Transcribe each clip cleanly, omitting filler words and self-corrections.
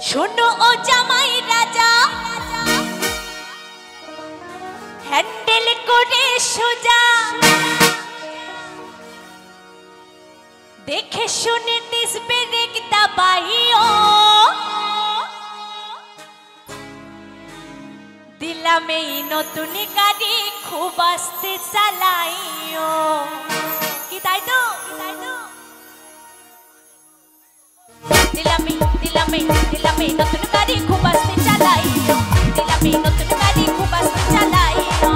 শোনো ও জামাই রাজা হ্যান্ডেল করে সোজা দেখে শুনে দিস ব্রেক দাবাইও দিলাম এই নতুন গাড়ি খুব আস্তে চালাইও কি তাই তো দিলাম এই নতুন গাড়ি খুব আস্তে চালাইও দিলাম এই নতুন গাড়ি খুব আস্তে চালাইও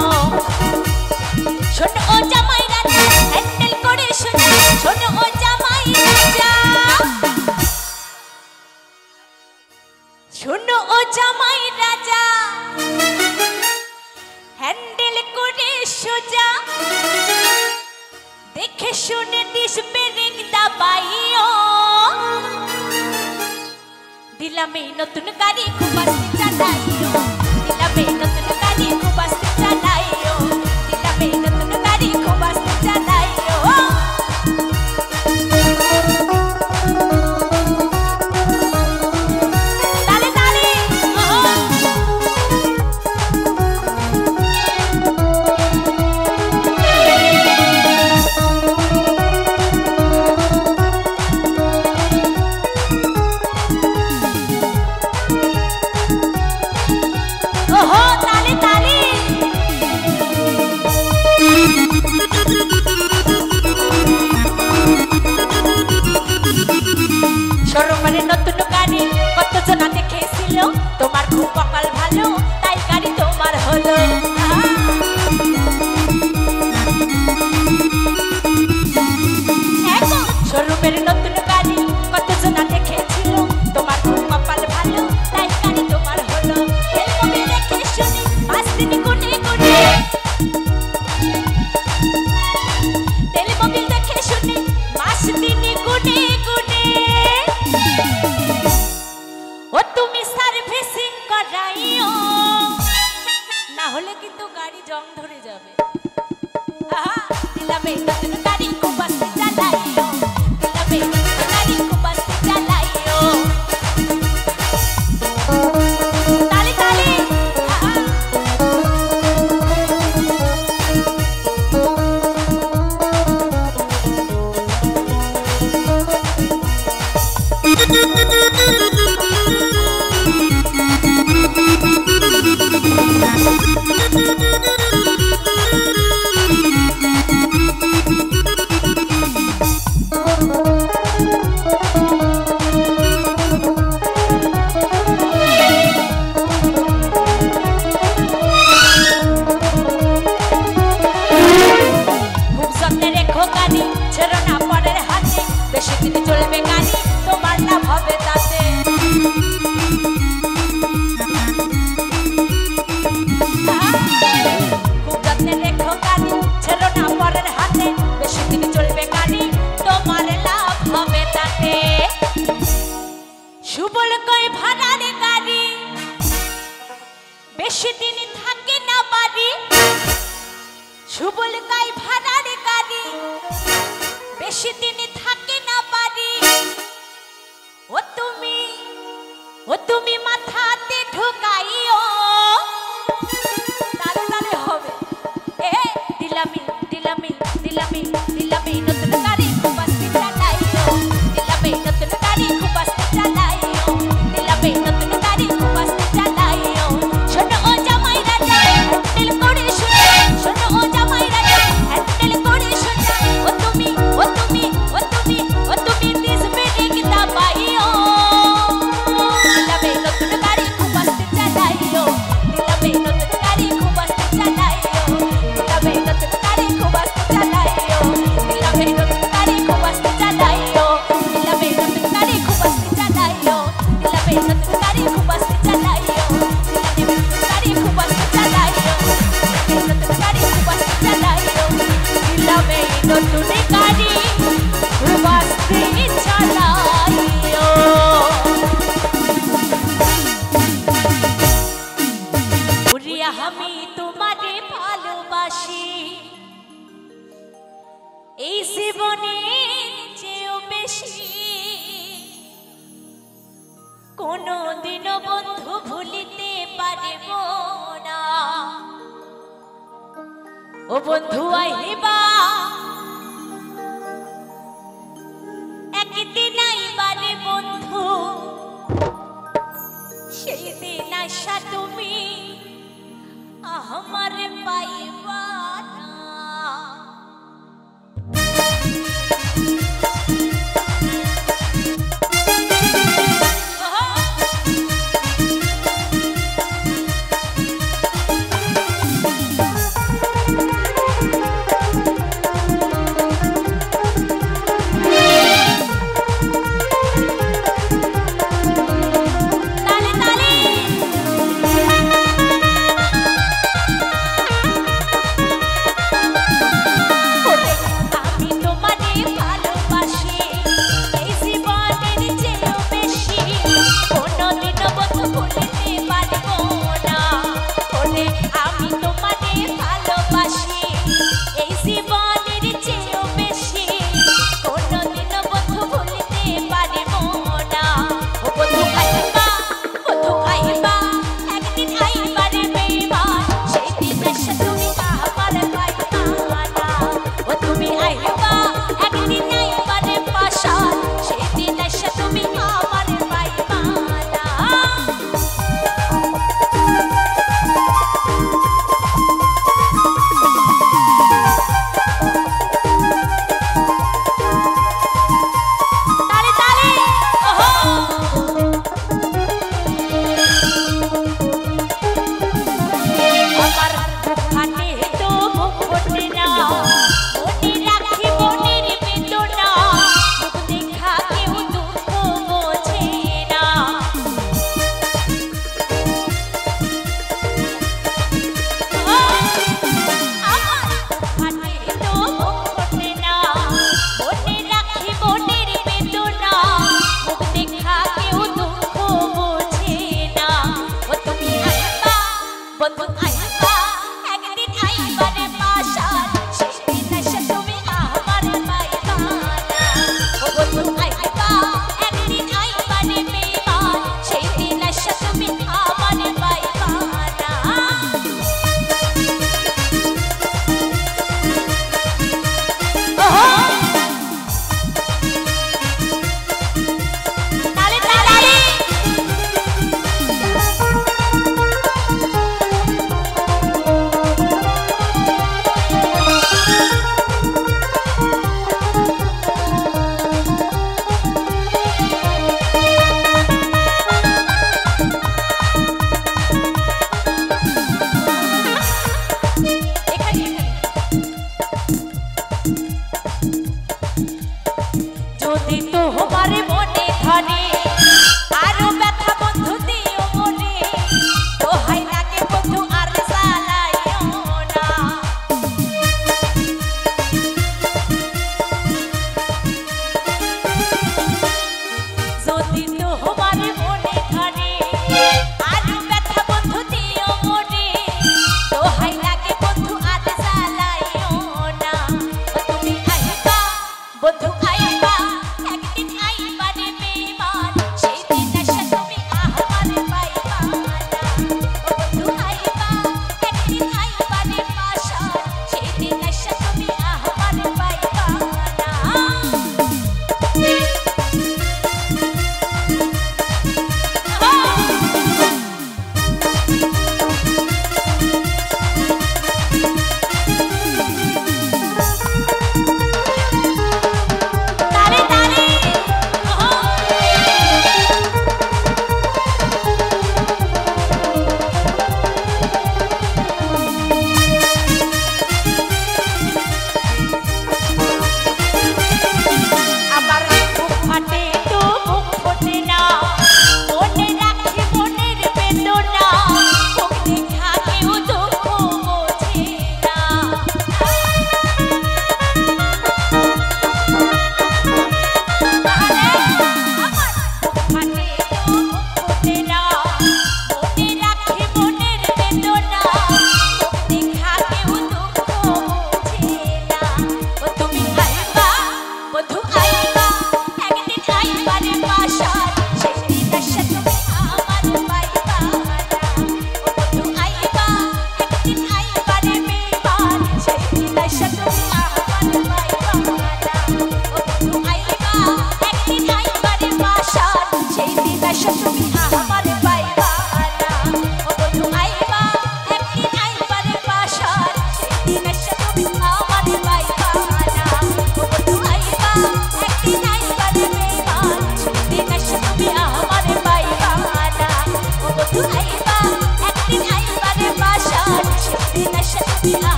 শোনো ও জামাই রাজা হ্যান্ডেল করে সোজা শোনো ও জামাই রাজা শোনো ও জামাই রাজা হ্যান্ডেল করে সোজা দেখে শুনে দিস ব্রেক দাবাইও দিলাম এই নতুন গাড়ি খুব আস্তে চালাইও দিলাম এই নতুন গাড়ি খুব আস্তে চালাইও দিলাম এই নতুন গাড়ি খুব আস্তে চালাইও তালে তালে ওহো তালে তালে শোরুমের নতুন গাড়ি কতজনা দেখেছিল তোমার খুব কপাল ভালো তাই গাড়ি তোমার হলো এখন শোরুমের নতুন গাড়ি কতজনা দেখেছিল তোমার খুব কপাল ভালো তাই গাড়ি তোমার হলো এলবমে দেখে শুনি 5 দিন গুনে গুনে টেলিমোবিল দেখে শুনি 5 দিন গুনে গুনে ও তুমি সার্ভিসিং করাইও না হলে কিন্তু গাড়ি জং ধরে যাবে দিলাম এই নতুন গাড়ি খুব আস্তে চালাইও দিলাম এই নতুন গাড়ি খুব আস্তে চালাইও তালে তালে খুব যত্নে রেখো গাড়ি ছেড়ো না পরের হাতে বেশি দিন চলবে গাড়ি তোমার লাভ হবে তাতে খুব যত্নে রেখো গাড়ি ছেড়ো না পরের হাতে বেশি দিন চলবে গাড়ি তোমার লাভ হবে তাতে সুবল কই ভাড়ার গাড়ি বেশি দিন থাকে না বাড়ি সুবল কই ভাড়ার গাড়ি বেশি দিন থাকে না বাড়ি ও তুমি মাথাতে ঢোকাইও তালে তালে হবে দিলাম এই নতুন গাড়ি খুব আস্তে চালাইও দিলাম এই নতুন গাড়ি খুব আস্তে চালাইও দিলাম এই নতুন গাড়ি খুব আস্তে চালাইও শোনো ও জামাই রাজা হ্যান্ডেল করে সোজা শোনো ও জামাই রাজা হ্যান্ডেল করে সোজা ও তুমি দিস ব্রেক দাবাইও দিলাম এই নতুন কোনোদিনও বন্ধু ভুলিতে পারিব না। ও বন্ধু আইবা একদিন আইবারে বন্ধু, সেই দিন আশা তুমি আমার পাইবা না।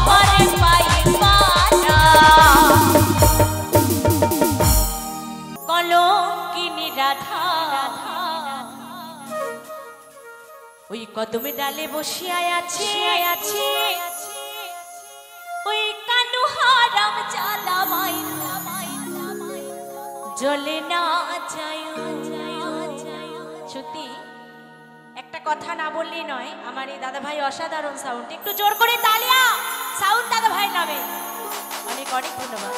हरे पाइबाना कलंकिनी राधा ওই কদমে ডালে বসিয়া আছে ওই কানু হারাম জ্বালা মাইলা জ্বলে না যায়। সত্যি একটা কথা না বললেই নয়, আমার এই দাদা ভাই অসাধারণ সাউন্ড। একটু জোর করে তালিয়া সাউন্ড দাদা ভাই নামে। অনেক অনেক ধন্যবাদ।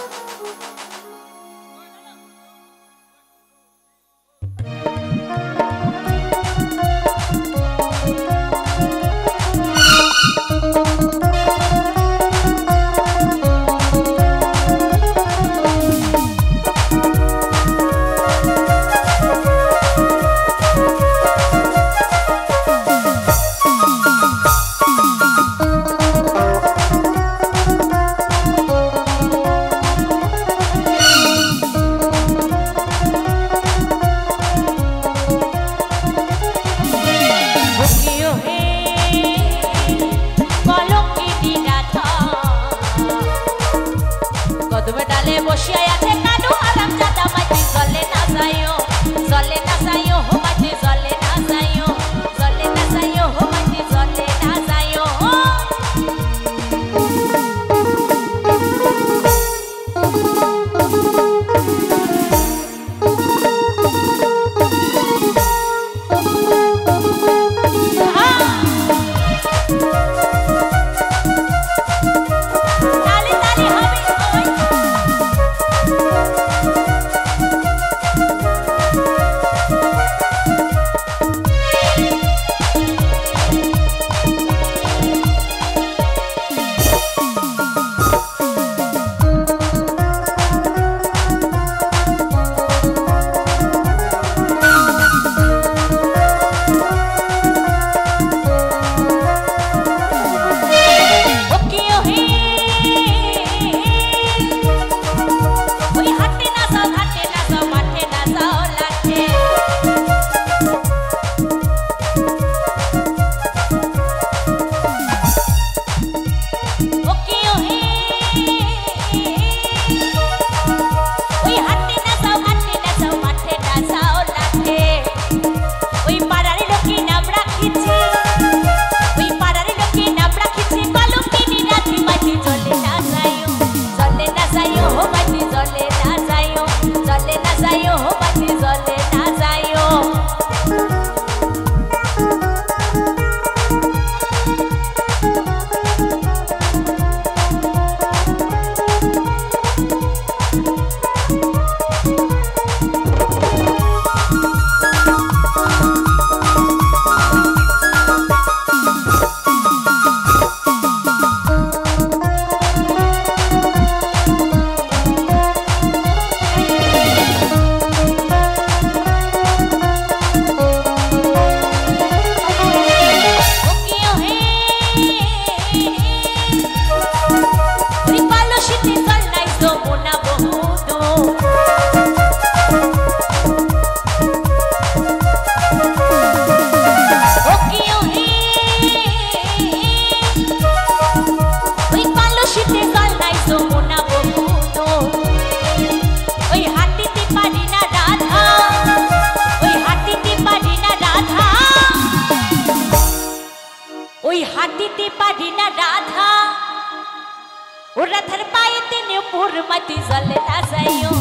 हाटिते पारी ना राधा ओ रथर पाए तेने पुर मती जले ना जायो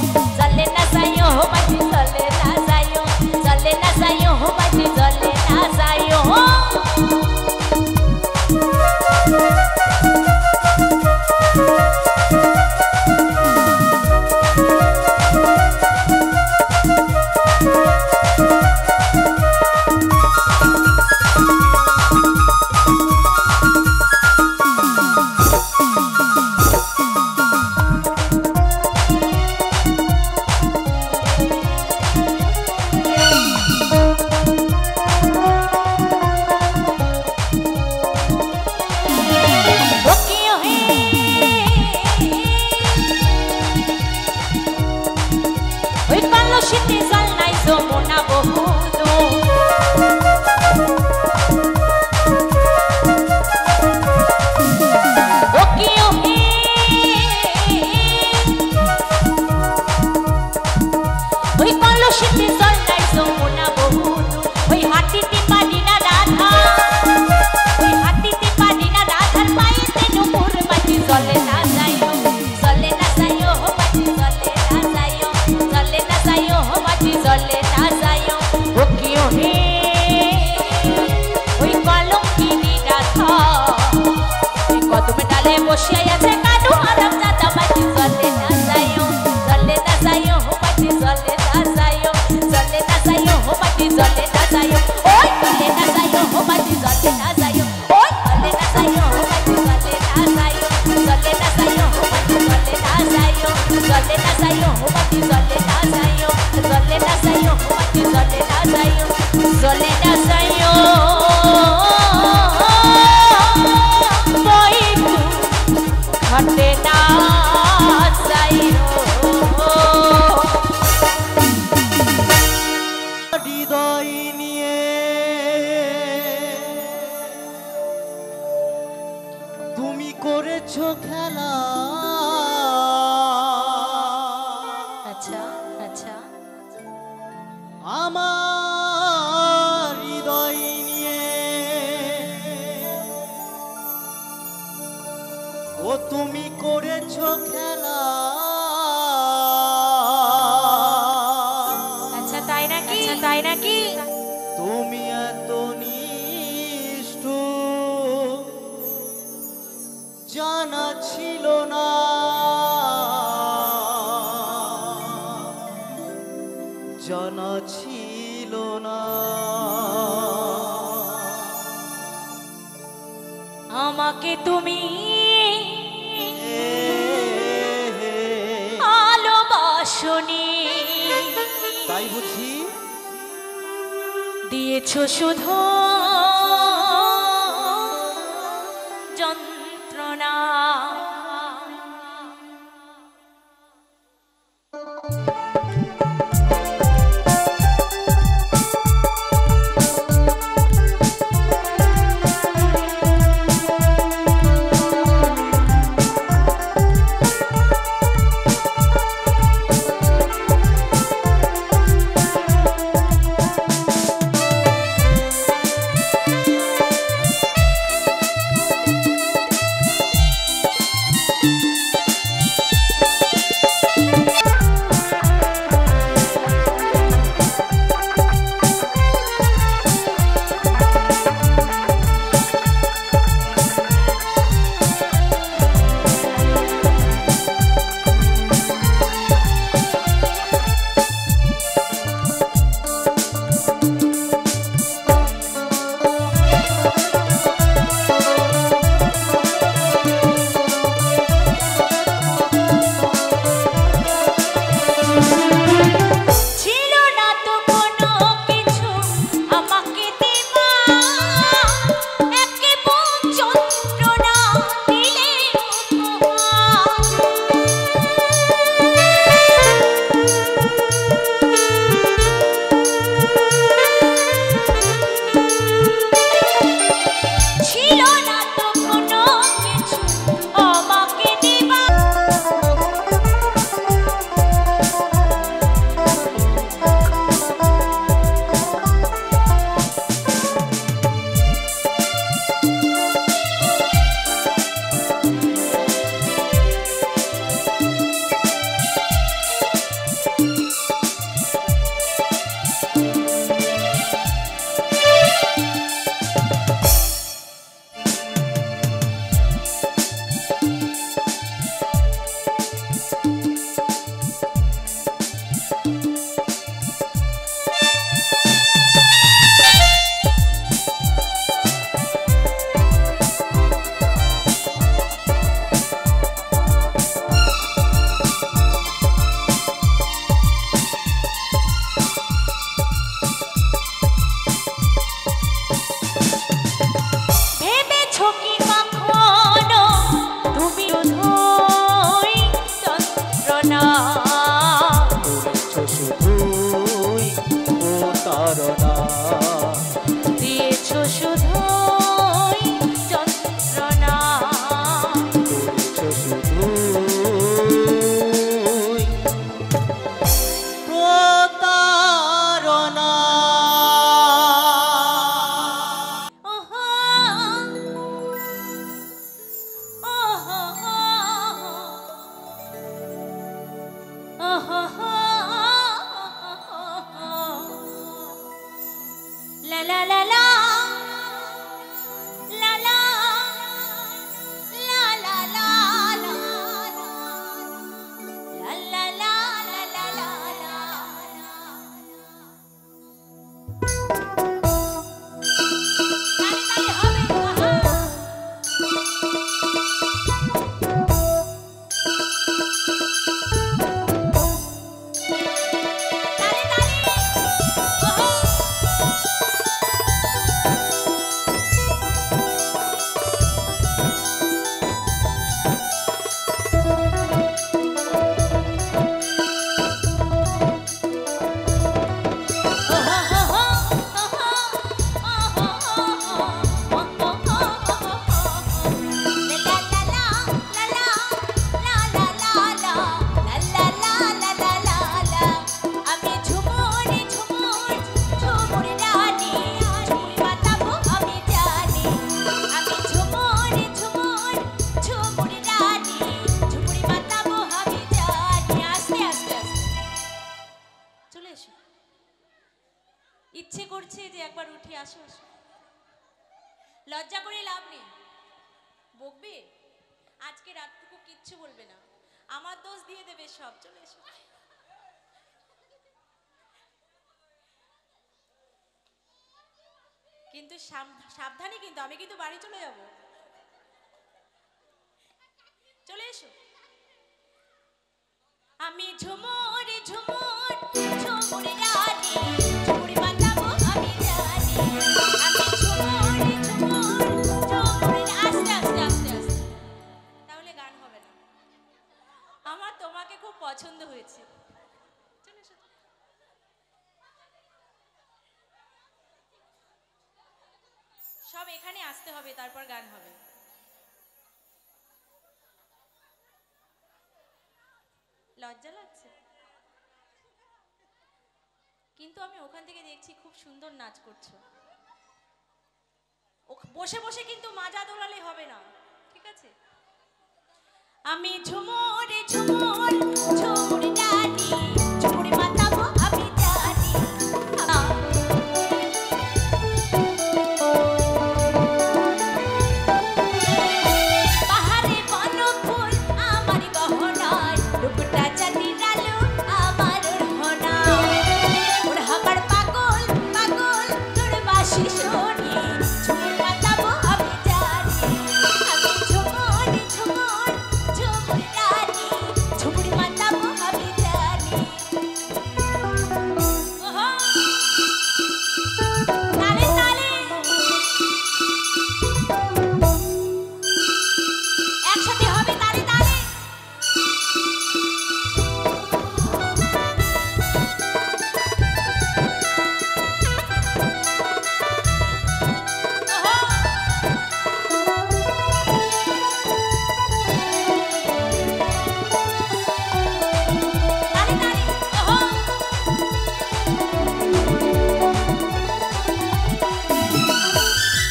हो मती जले ना जायो हो मती जले ना जायो জলে না যাইও, জলে না যাইও মাটি জলে না যাইও, জলে না যাইও মাটি জলে না যাইও। ও কি হে ওই কলঙ্কিনী রাধা, ওই কদম ডালে বসিয়া আছে কানু হারাম জাদা মাটি জলে না যাইও, জলে না যাইও মাটি জলে না যাইও, জলে না যাইও মাটি জলে না যাইও। ওই জলে না যাইও মাটি জলে না যাইও, ওই জলে না যাইও মাটি জলে না যাইও, জলে না যাইও মাটি জলে না যাইও, জলে না যাইও মাটি জলে না যাইও, জলে না যাইও মাটি জলে না যাইও, জলে না যাইও মই ঘটে না যাইও। হৃদয় নিয়ে তুমি করেছো খেলা, আচ্ছা আচ্ছা আমার হৃদয় নিয়ে ও তুমি করেছো খেলা। আচ্ছা তাই নাকি, তাই নাকি? তুমি এত নিষ্ঠুর জানা ছিল না, জানা ছিল না। আমাকে তুমি ভালোবাসনি, তাই বুঝি দিয়েছো শুধু যন্ত্রণা। রাতটুকু কিচ্ছু বলবে না, আমার দোষ দিয়ে দেবে সব। চলে এসো। কিন্তু সাবধানে, কিন্তু আমি কিন্তু বাড়ি চলে যাব। চলে এসো। আমি ঝুমুর ঝুমুর ঝুমুর রানী, ঝুমুর বাজাবো আমি জানি। আমি ঝুমুর ঝুমুর ঝুমুর। আস্তে আস্তে আস্তে আস্তে, তাহলে গান হবে না। আমার তোমাকে খুব পছন্দ হয়েছে। চলে এসো। সব এখানে আসতে হবে, তারপর গান হবে। লজ্জা লাগছে, কিন্তু আমি ওখান থেকে দেখছি খুব সুন্দর নাচ করছো। বসে বসে কিন্তু মাজা দোলালে হবে না, ঠিক আছে? আমি ঝুমুর ঝুমুর ঝুমুর রানী, ঝুমুর বাজাবো আমি জানি। পাহাড়ে বনফুল আমার গহনায়, রূপটা চাঁদি ডালো আমার ওড়নায়। ওর হাবার পাগল পাগল তোর বাঁশি শুনি, ঝুমুর বাজাবো আমি জানি। আমি ঝুমুর ঝুমুর ঝুমুর রানী, ঝুমুর বাজাবো আমি জানি। ওহো, তালে তালে একসাথে হবে, তালে তালে।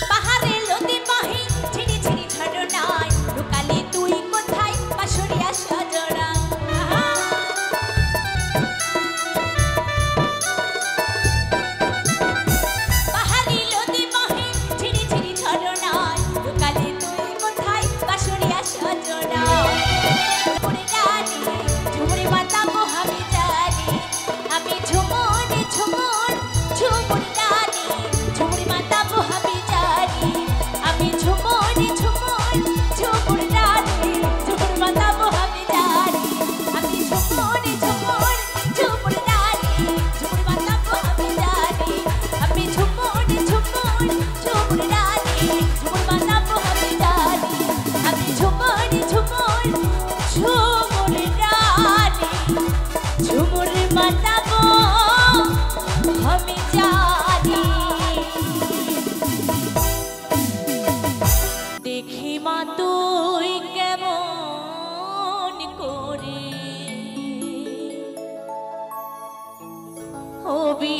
পাহাড়ে নদী বহে ঝিরি ঝিরি ঝরনায়, লুকালি তুই কোথায় বাঁশরিয়া সজনা। পাহাড়ি নদী বহে ঝিরি ঝিরি ঝরনায়, লুকালি তুই কোথায় বাঁশরিয়া সজনা। ঝুমুর রানী, ঝুমুর বাজাবো আমি জানি। আমি ঝুমুর ঝুমুর ঝুমুর রানী, ঝুমুর বাজাবো আমি জানি। আমি ঝুমুর ঝুমুর ঝুমুর রানী, ঝুমুর বাজাবো আমি জানি। আমি ঝুমুর ঝুমুর ঝুমুর রানী, ঝুমুর বাজাবো আমি জানি। আমি ঝুমুর ঝুমুর ঝুমুর রানী, ঝুমুর বাজাবো আমি জানি। আমি ঝুমুর ঝুমুর ঝুমুর রানী, ঝুমুর বাজাবো আমি জানি। দেখি মা তুই কেমন করে হবি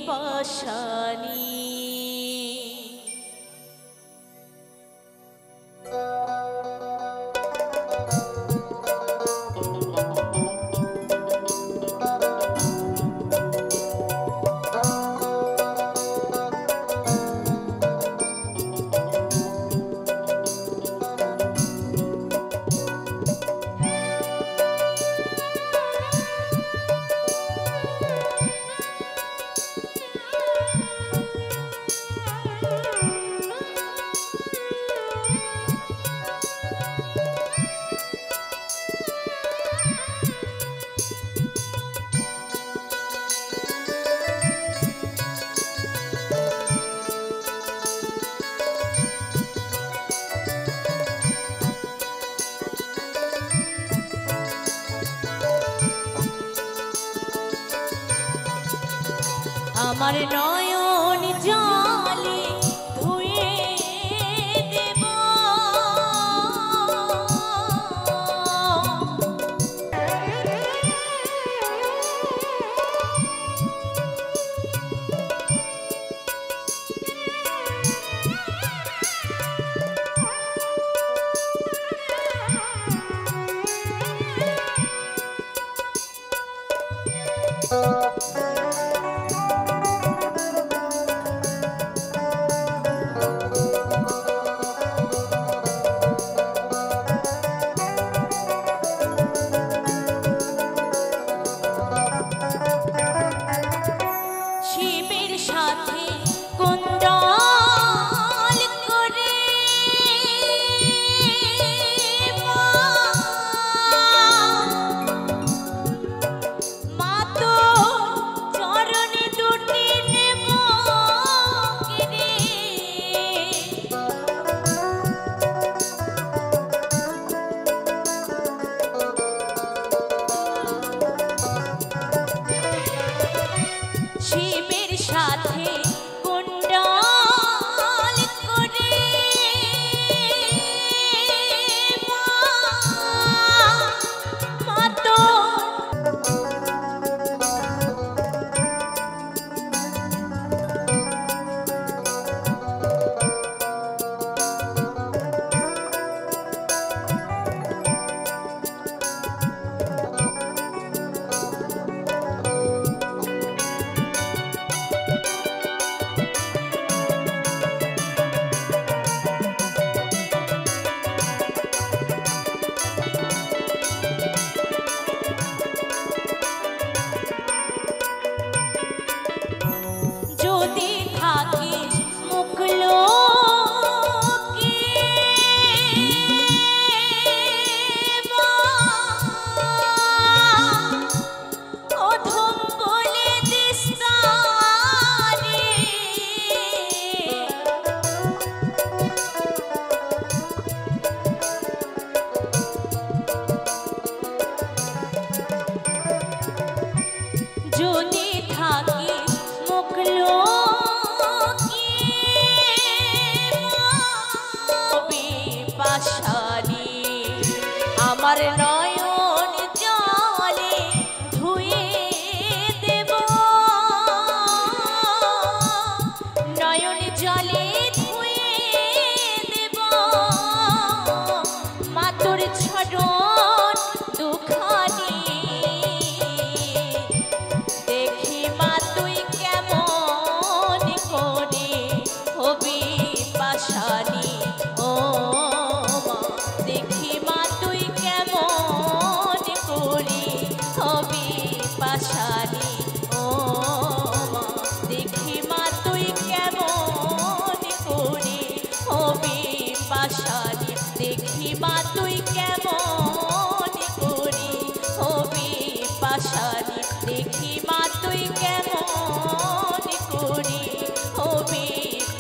পাশানি। আমার নয়ন জলে ধুয়ে দেব আমার নয়ন জলে ধুয়ে দেব নয়ন জলে ধুয়ে দেব মা তোর চরণ দুখানি দেখি মা তুই কেমন করে হবি পাশানি ও মা দেখি মা তুই কেমন করে হবি পাশানি ও মা দেখি মা তুই কেমন করে হবি পাশানি দেখি মা তুই কেমন করে হবি পাশানি দেখি মা তুই কেমন করে হবি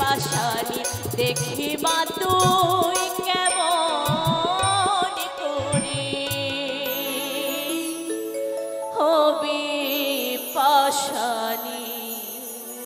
পাশানি দেখি মা তুই